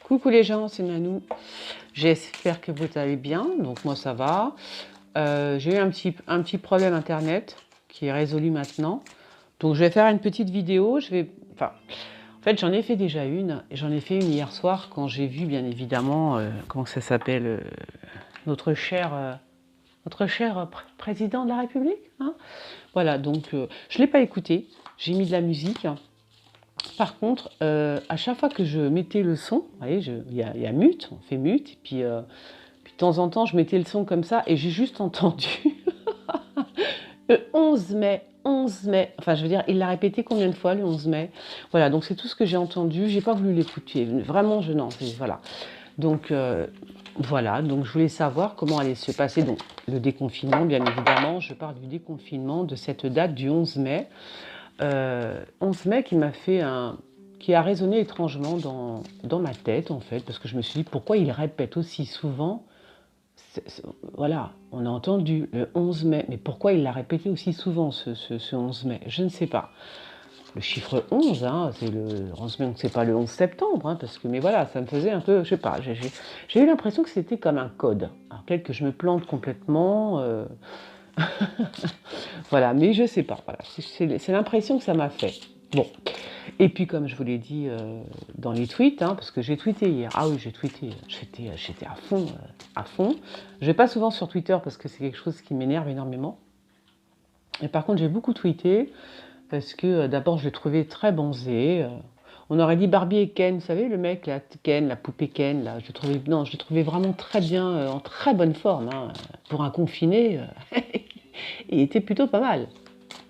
Coucou les gens, c'est Nanou. J'espère que vous allez bien. Donc moi ça va. J'ai eu un petit problème internet qui est résolu maintenant. Donc je vais faire une petite vidéo. En fait j'en ai fait déjà une. J'en ai fait une hier soir quand j'ai vu bien évidemment comment ça s'appelle notre cher président de la République. Hein, voilà donc je l'ai pas écouté. J'ai mis de la musique. Par contre, à chaque fois que je mettais le son, vous voyez, il y a mute, on fait mute, et puis de temps en temps, je mettais le son comme ça, et j'ai juste entendu le 11 mai, 11 mai, enfin je veux dire, il l'a répété combien de fois le 11 mai? Voilà, donc c'est tout ce que j'ai entendu, j'ai pas voulu l'écouter, vraiment, non, voilà. Donc voilà, donc je voulais savoir comment allait se passer donc, le déconfinement, bien évidemment, je parle du déconfinement de cette date du 11 mai. 11 mai qui a résonné étrangement dans ma tête en fait, parce que je me suis dit pourquoi il répète aussi souvent, voilà, on a entendu le 11 mai, mais pourquoi il l'a répété aussi souvent ce 11 mai? Je ne sais pas. Le chiffre 11, hein, c'est le 11 mai, donc c'est pas le 11 septembre, hein, parce que, mais voilà, ça me faisait un peu, je sais pas, j'ai eu l'impression que c'était comme un code. Alors peut-être que je me plante complètement, voilà, mais je sais pas, voilà, c'est l'impression que ça m'a fait. Bon, et puis comme je vous l'ai dit dans les tweets, hein, parce que j'ai tweeté hier, ah oui j'ai tweeté, j'étais à fond, à fond. Je vais pas souvent sur Twitter parce que c'est quelque chose qui m'énerve énormément. Et par contre j'ai beaucoup tweeté parce que d'abord je l'ai trouvé très bonzé. On aurait dit Barbie et Ken, vous savez le mec, là, Ken, la poupée Ken, là, je l'ai trouvé vraiment très bien, en très bonne forme, hein, pour un confiné, il était plutôt pas mal.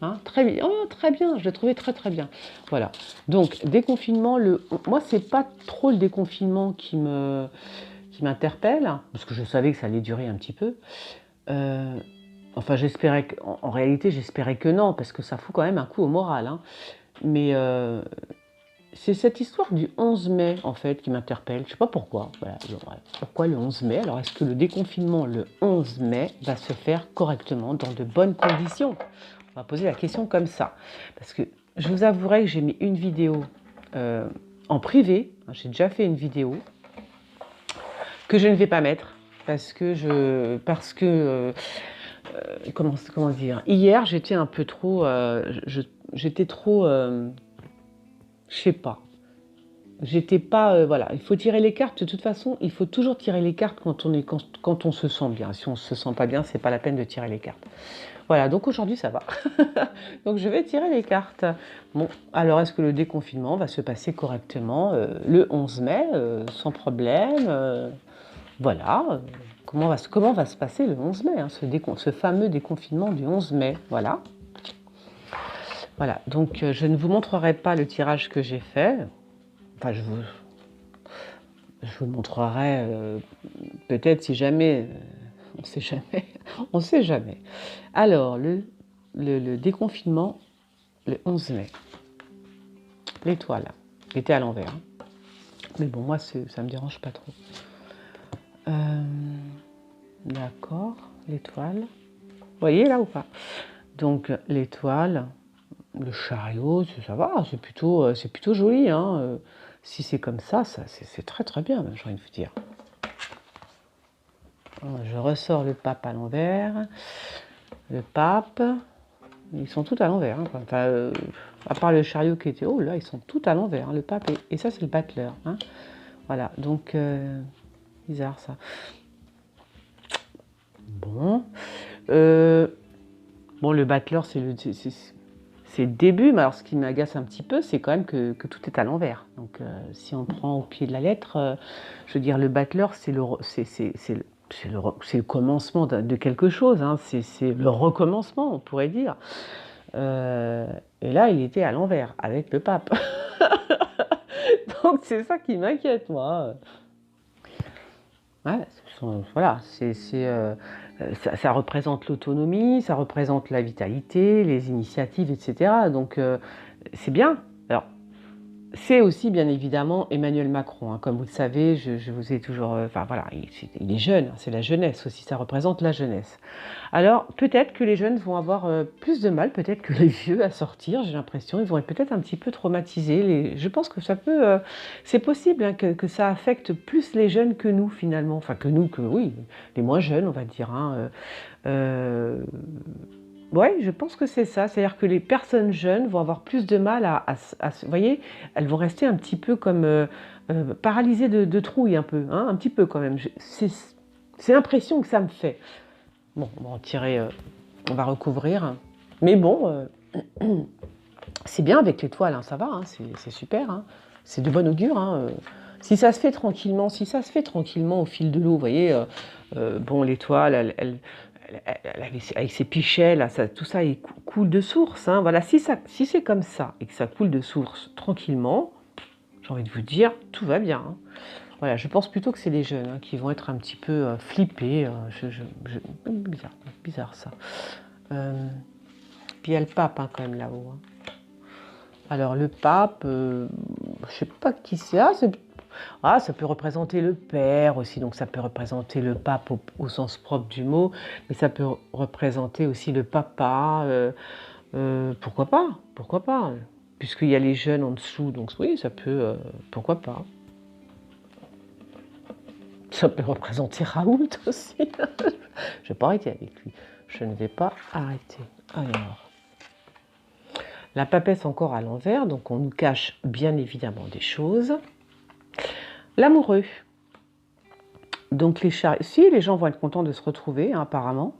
Hein, très bien, oh, très bien, je l'ai trouvé très très bien. Voilà. Donc déconfinement, moi c'est pas trop le déconfinement qui m'interpelle, parce que je savais que ça allait durer un petit peu. Enfin j'espérais en réalité j'espérais que non, parce que ça fout quand même un coup au moral. Hein. Mais c'est cette histoire du 11 mai en fait qui m'interpelle. Je sais pas pourquoi. Voilà. Pourquoi le 11 mai? Alors est-ce que le déconfinement le 11 mai va se faire correctement, dans de bonnes conditions? On va poser la question comme ça. Parce que je vous avouerai que j'ai mis une vidéo en privé. J'ai déjà fait une vidéo que je ne vais pas mettre parce que comment dire, hier j'étais un peu trop, j'étais trop, je sais pas. J'étais pas, voilà, il faut tirer les cartes. De toute façon, il faut toujours tirer les cartes quand on se sent bien. Si on se sent pas bien, c'est pas la peine de tirer les cartes. Voilà, donc aujourd'hui ça va. Donc je vais tirer les cartes. Bon, alors est-ce que le déconfinement va se passer correctement le 11 mai, sans problème voilà. Comment va se passer le 11 mai, hein, ce fameux déconfinement du 11 mai, voilà. Voilà, donc je ne vous montrerai pas le tirage que j'ai fait. Enfin, je vous le montrerai peut-être si jamais, on ne sait jamais, on ne sait jamais. Alors, le déconfinement, le 11 mai, l'étoile, était à l'envers. Hein. Mais bon, moi, ça ne me dérange pas trop. D'accord, l'étoile. Vous voyez là ou pas? Donc, l'étoile, le chariot, ça va, c'est plutôt joli. Hein. Si c'est comme ça c'est très très bien, j'ai envie de vous dire. Je ressors le pape à l'envers. Le pape, ils sont tous à l'envers. Hein, enfin, à part le chariot qui était haut, là, ils sont tous à l'envers. Hein, le pape, et ça, c'est le battleur. Hein. Voilà, donc, bizarre ça. Bon. Bon, le battleur, c'est le début, mais alors ce qui m'agace un petit peu, c'est quand même que tout est à l'envers. Donc, si on prend au pied de la lettre, je veux dire, le battleur, c'est le commencement de quelque chose, hein. C'est le recommencement, on pourrait dire. Et là, il était à l'envers, avec le pape. Donc, c'est ça qui m'inquiète, moi. Ouais, voilà, ça représente l'autonomie, ça représente la vitalité, les initiatives, etc. Donc, c'est bien. Alors, c'est aussi bien évidemment Emmanuel Macron, hein. Comme vous le savez, je vous ai toujours... Enfin voilà, il est jeune, hein, c'est la jeunesse aussi, ça représente la jeunesse. Alors peut-être que les jeunes vont avoir plus de mal, peut-être que les vieux à sortir, j'ai l'impression, ils vont être peut-être un petit peu traumatisés. Je pense que ça peut... c'est possible hein, que ça affecte plus les jeunes que nous finalement, enfin que nous, que oui, les moins jeunes on va dire, hein. Ouais, je pense que c'est ça. C'est-à-dire que les personnes jeunes vont avoir plus de mal vous voyez, elles vont rester un petit peu comme paralysées de trouille, un peu, hein, un petit peu quand même. C'est l'impression que ça me fait. Bon, on va en tirer, on va recouvrir. Mais bon, c'est bien avec l'étoile, hein, ça va, hein, c'est super. Hein. C'est de bon augure. Hein. Si ça se fait tranquillement, si ça se fait tranquillement au fil de l'eau, vous voyez, bon, l'étoile, avec ses pichets, là, tout ça, il coule de source. Hein, voilà, si c'est comme ça et que ça coule de source tranquillement, j'ai envie de vous dire, tout va bien. Hein. Voilà, je pense plutôt que c'est les jeunes hein, qui vont être un petit peu flippés. Bizarre ça. Puis il y a le pape hein, quand même là-haut. Hein. Alors le pape, je sais pas qui c'est. Ça peut représenter le père aussi, donc ça peut représenter le pape au sens propre du mot, mais ça peut représenter aussi le papa. Pourquoi pas? Pourquoi pas? Puisqu'il y a les jeunes en dessous, donc oui, ça peut. Pourquoi pas? Ça peut représenter Raoult aussi. Je ne vais pas arrêter avec lui. Je ne vais pas arrêter. Alors. La papesse encore à l'envers, donc on nous cache bien évidemment des choses. L'amoureux. Donc les gens vont être contents de se retrouver, hein, apparemment.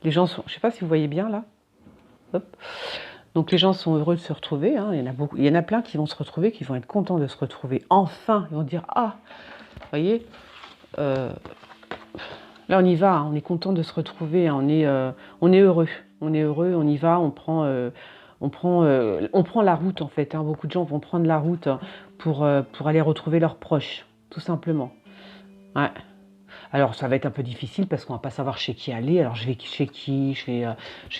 Les gens sont, je ne sais pas si vous voyez bien là. Hop. Donc les gens sont heureux de se retrouver. Hein. Il y en a beaucoup, il y en a plein qui vont se retrouver, qui vont être contents de se retrouver. Enfin, ils vont dire ah, vous voyez. Là on y va, hein, on est content de se retrouver, hein, on est heureux, on y va, on prend la route en fait. Hein. Beaucoup de gens vont prendre la route pour aller retrouver leurs proches, tout simplement. Ouais. Alors ça va être un peu difficile parce qu'on va pas savoir chez qui aller. Alors je vais chez qui? Je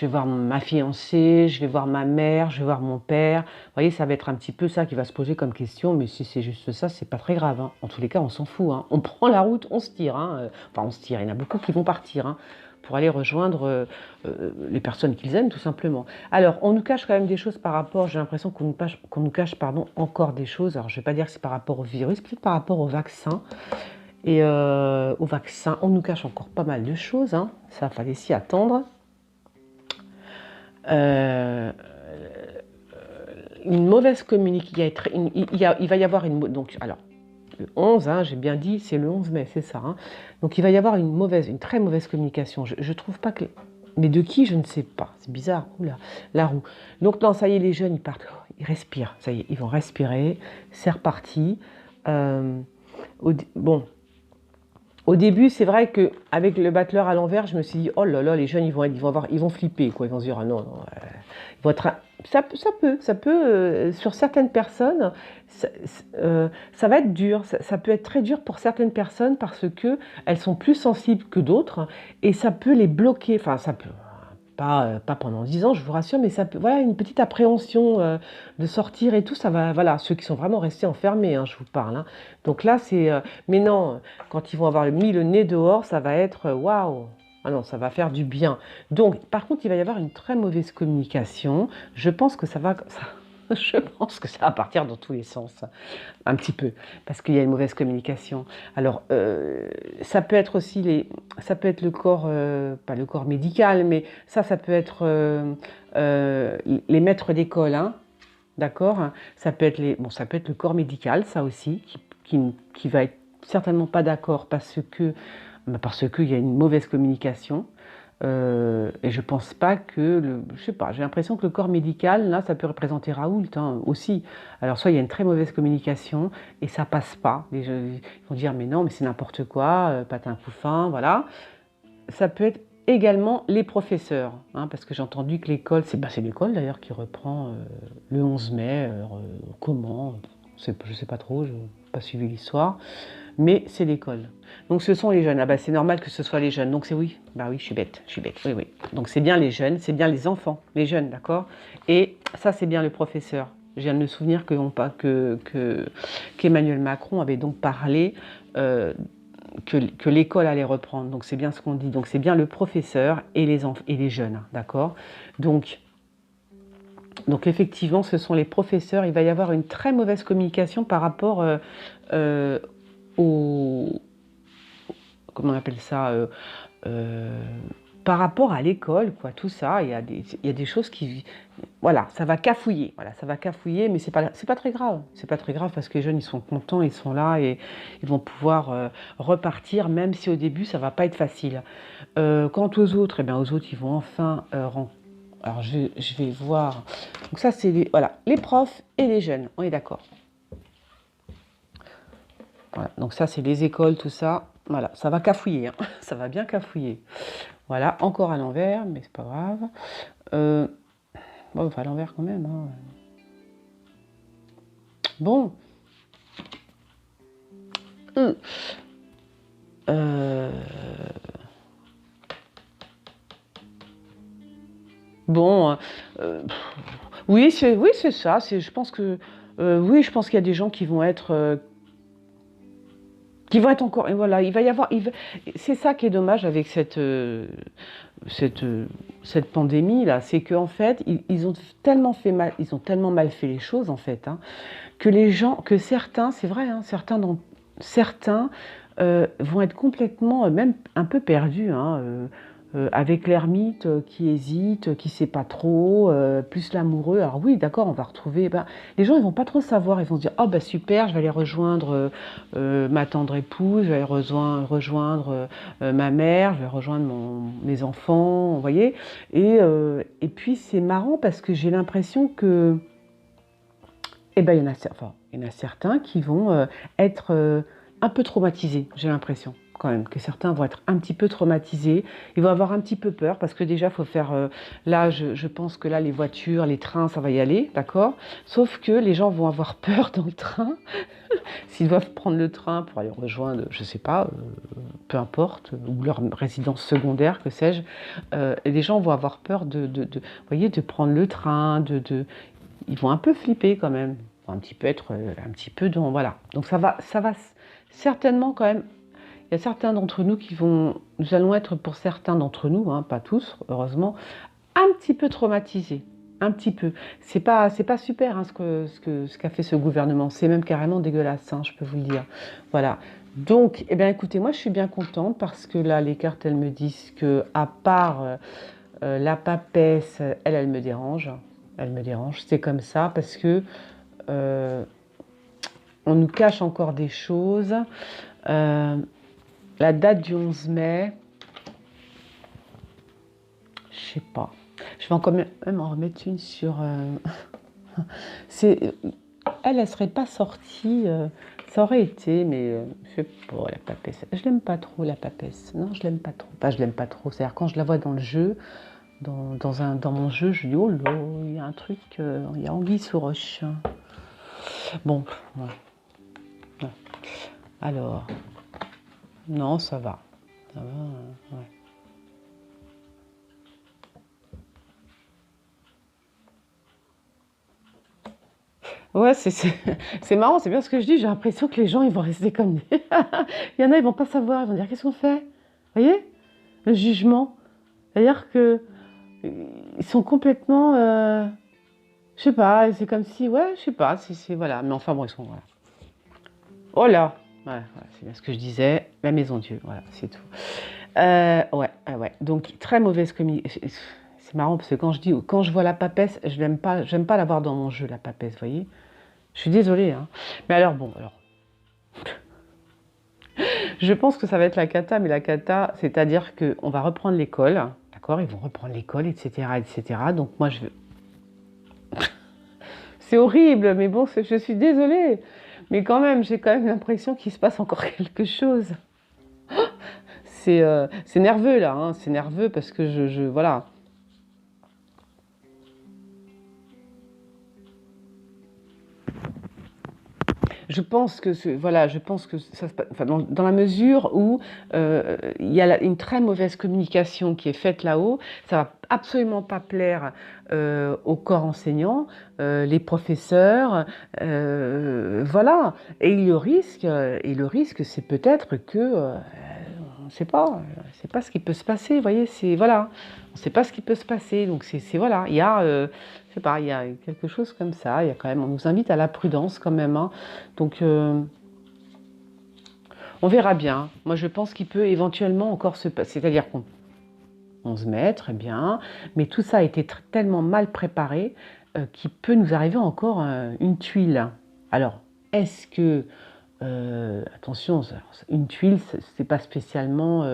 vais voir ma fiancée, je vais voir ma mère, je vais voir mon père. Vous voyez, ça va être un petit peu ça qui va se poser comme question. Mais si c'est juste ça, c'est pas très grave. Hein. En tous les cas, on s'en fout. Hein. On prend la route, on se tire. Hein. Enfin, on se tire. Il y en a beaucoup qui vont partir hein, pour aller rejoindre les personnes qu'ils aiment, tout simplement. Alors, on nous cache quand même des choses par rapport. J'ai l'impression qu'on nous cache, encore des choses. Alors, je vais pas dire que c'est par rapport au virus, peut-être par rapport au vaccin. Et au vaccin, on nous cache encore pas mal de choses, hein. Ça fallait s'y attendre. Une mauvaise communication, il va y avoir une... Donc, alors, le 11, hein, j'ai bien dit, c'est le 11 mai, c'est ça. Hein. Donc il va y avoir une très mauvaise communication. Je trouve pas que... Mais de qui, je ne sais pas. C'est bizarre. Oula, la roue. Donc non, ça y est, les jeunes, ils partent, ils respirent. Ça y est, ils vont respirer. C'est reparti. Bon... Au début, c'est vrai qu'avec le battleur à l'envers, je me suis dit, oh là là, les jeunes, ils vont flipper, quoi. Ils vont se dire, ah non, non, ils vont être, ça peut, sur certaines personnes, ça va être dur. Ça peut être très dur pour certaines personnes parce que elles sont plus sensibles que d'autres et ça peut les bloquer. Enfin, ça peut. Pas pendant 10 ans, je vous rassure, mais ça peut, voilà, une petite appréhension de sortir et tout, ça va, voilà, ceux qui sont vraiment restés enfermés, hein, je vous parle. Hein. Donc là, mais non, quand ils vont avoir mis le nez dehors, ça va être, waouh, ah non, ça va faire du bien. Donc, par contre, il va y avoir une très mauvaise communication, je pense que je pense que ça va partir dans tous les sens, un petit peu, parce qu'il y a une mauvaise communication. Alors, ça peut être aussi ça peut être le corps, pas le corps médical, mais ça peut être les maîtres d'école, hein, d'accord. Ça peut être ça peut être le corps médical, ça aussi, qui va être certainement pas d'accord parce qu'il y a une mauvaise communication. Et je pense pas que, je sais pas, j'ai l'impression que le corps médical, là, ça peut représenter Raoult hein, aussi. Alors soit il y a une très mauvaise communication et ça passe pas. Ils vont dire mais non, mais c'est n'importe quoi, patin couffin, voilà. Ça peut être également les professeurs, hein, parce que j'ai entendu que l'école, c'est l'école d'ailleurs qui reprend le 11 mai, comment, je sais pas trop, je n'ai pas suivi l'histoire. Mais c'est l'école. Donc ce sont les jeunes. Ah bah c'est normal que ce soit les jeunes. Donc c'est oui. Bah oui, je suis bête. Oui, oui. Donc c'est bien les jeunes, c'est bien les enfants, les jeunes, d'accord. Et ça c'est bien le professeur. Je viens de me souvenir qu'Emmanuel Macron avait donc parlé que l'école allait reprendre. Donc c'est bien ce qu'on dit. Donc c'est bien le professeur et les jeunes, d'accord. Donc effectivement, ce sont les professeurs. Il va y avoir une très mauvaise communication par rapport au... Comment on appelle ça par rapport à l'école, quoi, tout ça, il y a des choses qui... Voilà, ça va cafouiller, mais c'est pas très grave. C'est pas très grave parce que les jeunes, ils sont contents, ils sont là et ils vont pouvoir repartir, même si au début, ça va pas être facile. Quant aux autres, eh bien, aux autres, ils vont enfin Alors, je vais voir... Donc ça, c'est voilà, les profs et les jeunes, on est d'accord. Voilà, donc ça, c'est les écoles, tout ça. Voilà, ça va cafouiller, hein. Ça va bien cafouiller. Voilà, encore à l'envers, mais c'est pas grave. Bon, enfin, à l'envers quand même. Hein. Bon. Bon. Oui, c'est ça. Je pense que oui, je pense qu'il y a des gens qui vont être encore. Et voilà, il va y avoir. C'est ça qui est dommage avec cette pandémie là, c'est qu'en fait, ils ont tellement fait mal, ils ont tellement mal fait les choses en fait, hein, que les gens, que certains, c'est vrai, hein, certains vont être complètement, même un peu perdus, hein, avec l'ermite qui hésite, qui sait pas trop, plus l'amoureux. Alors oui, d'accord, on va retrouver. Ben, les gens, ils vont pas trop savoir. Ils vont se dire, oh bah super, je vais aller rejoindre ma tendre épouse, je vais aller rejoindre ma mère, je vais rejoindre mes enfants, vous voyez. Et puis c'est marrant parce que j'ai l'impression que, eh ben il y en a certains qui vont être un peu traumatisés. J'ai l'impression quand même que certains vont être un petit peu traumatisés, ils vont avoir un petit peu peur parce que déjà il faut faire là je pense que là les voitures, les trains ça va y aller, d'accord, sauf que les gens vont avoir peur dans le train s'ils doivent prendre le train pour aller rejoindre je sais pas peu importe ou leur résidence secondaire que sais-je, et les gens vont avoir peur vous voyez, de prendre le train, ils vont un peu flipper quand même, ils vont un petit peu être un petit peu dans voilà, donc ça va certainement quand même. Il y a certains d'entre nous nous allons être pour certains d'entre nous, hein, pas tous, heureusement, un petit peu traumatisés, un petit peu. C'est pas super hein, ce qu'a fait ce gouvernement. C'est même carrément dégueulasse, hein, je peux vous le dire. Voilà. Donc, eh bien, écoutez, moi, je suis bien contente parce que là, les cartes, elles me disent que, à part la papesse, elle me dérange. Elle me dérange. C'est comme ça parce que on nous cache encore des choses. La date du 11 mai, je sais pas. Je vais encore même en remettre une sur... elle serait pas sortie, ça aurait été, mais je sais pas, la papesse. Je l'aime pas trop, la papesse. Non, je l'aime pas trop. Enfin, je l'aime pas trop. C'est-à-dire, quand je la vois dans le jeu, dans mon jeu, je dis, oh là, il y a un truc, il y a anguille sous roche. Bon, ouais. Ouais. Alors, non, ça va. Ça va, ouais. Ouais, c'est marrant, c'est bien ce que je dis. J'ai l'impression que les gens, ils vont rester comme des... Il y en a, ils vont pas savoir. Ils vont dire, qu'est-ce qu'on fait? Vous voyez? Le jugement. C'est-à-dire que ils sont complètement... je sais pas, c'est comme si... Ouais, je sais pas, voilà. Mais enfin, bon, ils sont... Voilà. Oh là! Ouais, c'est bien ce que je disais. La maison Dieu, voilà, c'est tout. Ouais. Donc, très mauvaise communication. C'est marrant parce que quand je vois la papesse, j'aime pas l'avoir dans mon jeu, la papesse, vous voyez? Je suis désolée, hein. Mais alors, bon, alors... Je pense que ça va être la cata, mais la cata, c'est-à-dire qu'on va reprendre l'école, d'accord? Ils vont reprendre l'école, etc., etc. Donc moi, c'est horrible, mais bon, je suis désolée. Mais quand même, j'ai quand même l'impression qu'il se passe encore quelque chose. C'est nerveux, là, hein. C'est nerveux parce que voilà. je pense que voilà, je pense que ça se enfin, dans la mesure où il y a une très mauvaise communication qui est faite là-haut, ça va absolument pas plaire au corps enseignant, les professeurs, voilà. Et le risque, c'est peut-être que on ne sait pas, c'est pas ce qui peut se passer, vous voyez, c'est voilà, on ne sait pas ce qui peut se passer, donc c'est voilà, il y a, je sais pas, il y a quelque chose comme ça, il y a quand même, on nous invite à la prudence quand même, hein, donc on verra bien. Moi, je pense qu'il peut éventuellement encore se passer, c'est-à-dire qu'on se met très bien, mais tout ça a été tellement mal préparé qu'il peut nous arriver encore une tuile. Alors, est-ce que attention, une tuile, c'est pas spécialement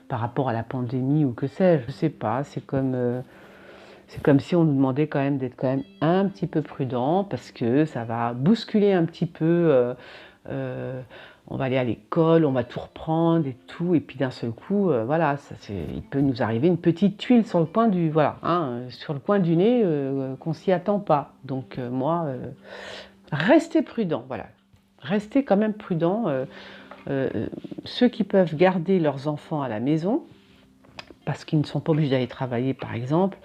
par rapport à la pandémie ou que sais-je. Je sais pas, c'est comme si on nous demandait quand même d'être quand même un petit peu prudent parce que ça va bousculer un petit peu. On va aller à l'école, on va tout reprendre et tout, et puis d'un seul coup, voilà, il peut nous arriver une petite tuile sur le coin du, voilà, hein, sur le coin du nez qu'on s'y attend pas. Donc moi, restez prudent, voilà. Restez quand même prudents. Ceux qui peuvent garder leurs enfants à la maison, parce qu'ils ne sont pas obligés d'aller travailler par exemple,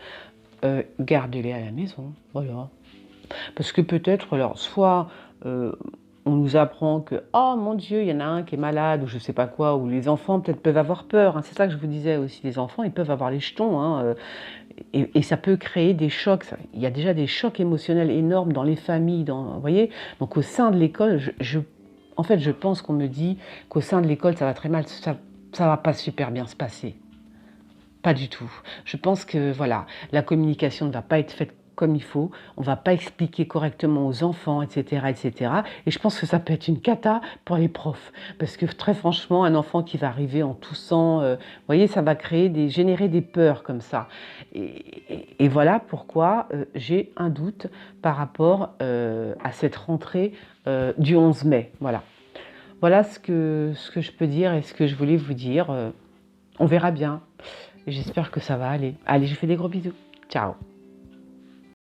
gardez-les à la maison, voilà. Parce que peut-être, alors, soit on nous apprend que, oh mon Dieu, il y en a un qui est malade, ou je sais pas quoi, ou les enfants peut-être peuvent avoir peur, hein. C'est ça que je vous disais aussi, les enfants, ils peuvent avoir les jetons, hein, et ça peut créer des chocs. Il y a déjà des chocs émotionnels énormes dans les familles, vous voyez. Donc au sein de l'école, en fait, je pense qu'on me dit qu'au sein de l'école, ça va très mal, ça va pas super bien se passer. Pas du tout. Je pense que voilà, la communication ne va pas être faite comme il faut, on ne va pas expliquer correctement aux enfants, etc., etc. Et je pense que ça peut être une cata pour les profs, parce que très franchement, un enfant qui va arriver en toussant, vous voyez, ça va générer des peurs comme ça. Et voilà pourquoi j'ai un doute par rapport à cette rentrée du 11 mai. Voilà. Voilà ce que je peux dire et ce que je voulais vous dire. On verra bien. J'espère que ça va aller. Allez, je vous fais des gros bisous. Ciao.